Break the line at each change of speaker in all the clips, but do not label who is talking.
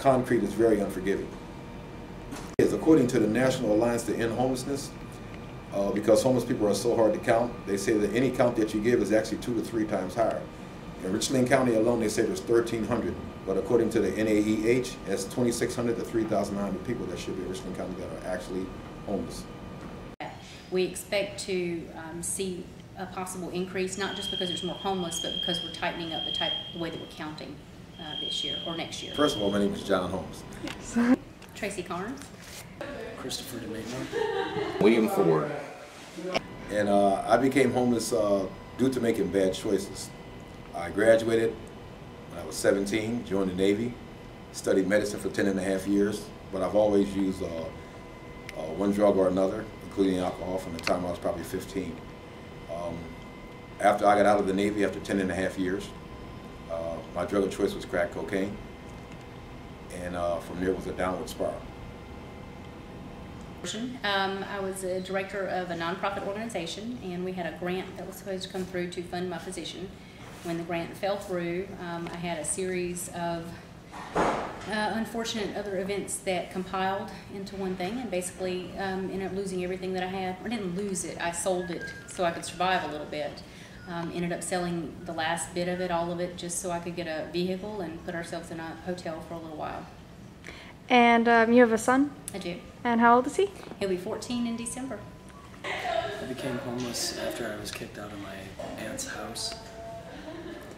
concrete is very unforgiving. According to the National Alliance to End Homelessness, because homeless people are so hard to count, they say that any count that you give is actually 2 to 3 times higher. In Richland County alone, they say there's 1,300, but according to the NAEH, it's 2,600 to 3,900 people that should be in Richland County that are actually homeless.
We expect to see a possible increase, not just because there's more homeless, but because we're tightening up the way that we're counting this year or next year.
First of all, my name is John Holmes.
Yes. Traci Carnes.
Christopher Demaintenon.
William Ford.
And I became homeless due to making bad choices. I graduated when I was 17, joined the Navy, studied medicine for 10.5 years, but I've always used one drug or another, including alcohol, from the time I was probably 15. After I got out of the Navy, after 10.5 years, my drug of choice was crack cocaine, and from there was a downward spiral.
I was a director of a nonprofit organization, and we had a grant that was supposed to come through to fund my position. When the grant fell through, I had a series of unfortunate other events that compiled into one thing, and basically ended up losing everything that I had. I didn't lose it, I sold it so I could survive a little bit. Ended up selling the last bit of it, all of it, just so I could get a vehicle and put ourselves in a hotel for a little while.
And you have a son?
I do.
And how old is he?
He'll be 14 in December.
I became homeless after I was kicked out of my aunt's house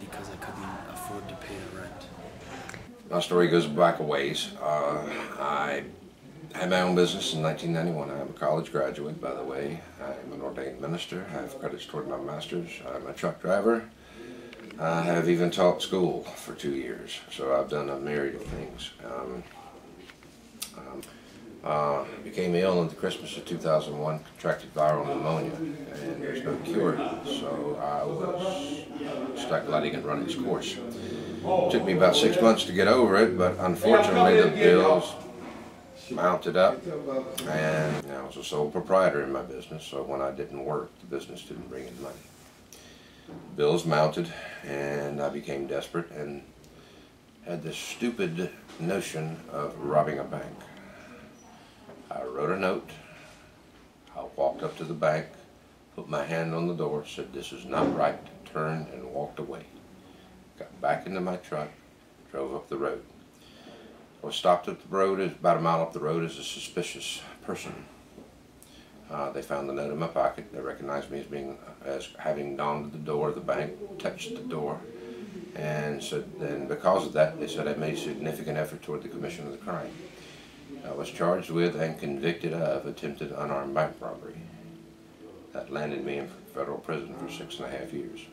because I couldn't afford to pay the rent.
My story goes back a ways. I had my own business in 1991. I'm a college graduate, by the way. I'm an ordained minister. I have credits toward my master's. I'm a truck driver. I have even taught school for 2 years, so I've done a myriad of things. Became ill in the Christmas of 2001, contracted viral pneumonia, and there's no cure, so I was stuck letting it run its course. It took me about 6 months to get over it, but unfortunately the bills mounted up, and I was a sole proprietor in my business, so when I didn't work, the business didn't bring in money. Bills mounted, and I became desperate and had this stupid notion of robbing a bank. I wrote a note, I walked up to the bank, put my hand on the door, said, "This is not right," turned and walked away. Got back into my truck, drove up the road. I was stopped up the road, about a mile up the road, as a suspicious person. They found the note in my pocket. They recognized me as having gone to the door of the bank, touched the door, and because of that, they said I made significant effort toward the commission of the crime. I was charged with and convicted of attempted unarmed bank robbery. That landed me in federal prison for 6.5 years.